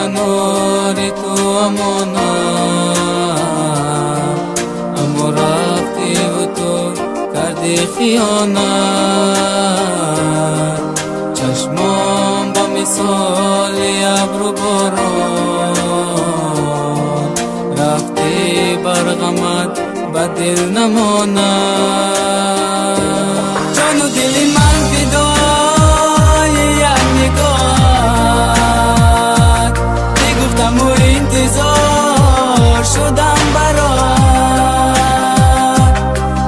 نوری تو امونا اما رفتی و تو کردی خیانت چشمان با مثال ابر باران رفتی برغمت با دل نماند جان و دل من فدای یک نگاهت میگفتم و انتظار شدم برات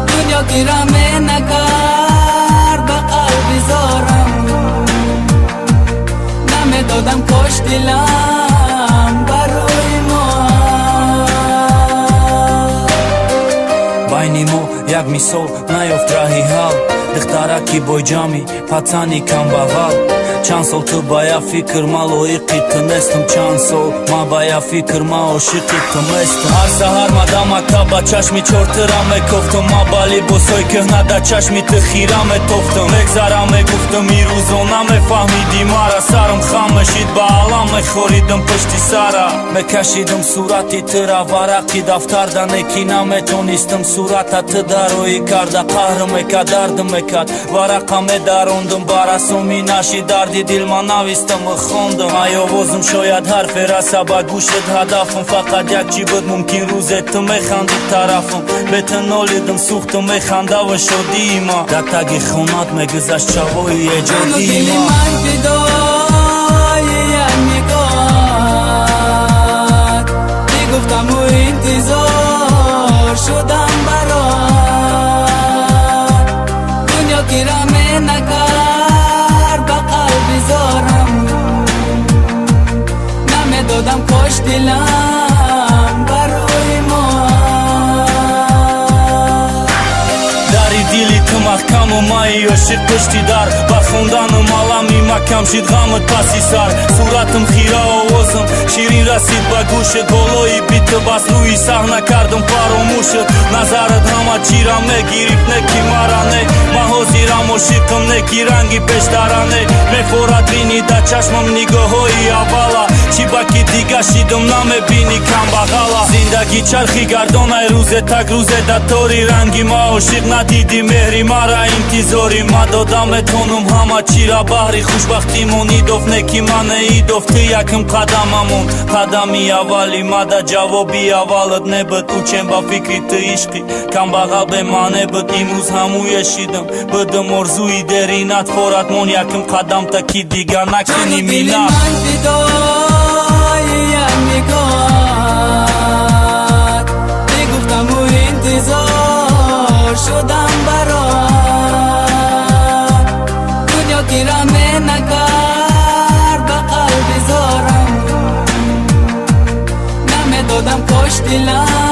دنیا گیرمه نکرد به قلبی زارم نمیدادم کاش دلم برای ما байни мо як мисол наёфт раҳи ҳал духтараки боҷами пацани камбағал чанд сол ту ба як фикр ма лоиқи тунестам чанд сол ма ба як фикр ма ошиқи тунестам ҳар саҳар ма да мактаб ба чашми чортира мекофтам ма ба либосҳои кӯҳна да чашми ту хира метофтам мегзара мегуфтам ин рӯзо намефаҳмидӣ мара сарам хам мешид ба алам мехоридам пашти сара мекашидам сурати тура варақи дафтар да неки наметонистам сурата ту дарои карда қаҳрам мекард дардам мекард варақа медарондам ба расоми наши дарди дил ма навистам ва хондам ай овозам шояд ҳарфе раса ба гӯшат ҳадафам фақат як чӣ буд мумкин рӯзе ту механди тарафам бетанолидам сӯхтам механда ва шодии ма дар таги хонат мегузашт шабои эҷодии ма میگفتم و انتظار شدم برات دنیا گیرمه نکرد به قلبی زارم نمیدادم کاش دلم برای ما дари дили ту маҳкаму маи ошиқ пушти дар ба хондану малами макам шид ғамат паси сар суратам хира овозам ширин расид ба гӯшат болои биту бас рӯи саҳна кардам фаромӯшат назарат ҳама чира мегирифт неки мара не ман ҳозирам ошиқам неки ранги пештара не мефорад бини да чашмам нигоҳҳои аввала чӣ баки дига шидам намебини камбағала зиндагӣ чархи гардонай рӯзе так рӯзе да тори ранги ма ошиқ надиди меҳри мара интизори ма додам метонам ҳама чира баҳри хушбахтӣ монидов неки мане идов ту якм қадамамон қадами аввали ма да ҷавоби аввалат небуд учем ба фикри ту ишқи камбағал бе ма небуд имрӯз ҳамуя шидам будам орзуи деринат форат мон якм қадам та ки дига накунӣ минат میگفتم و انتظار شدم برات دنیا گیرمه نکرد به قلبی زارم نمیدادم کاش دلم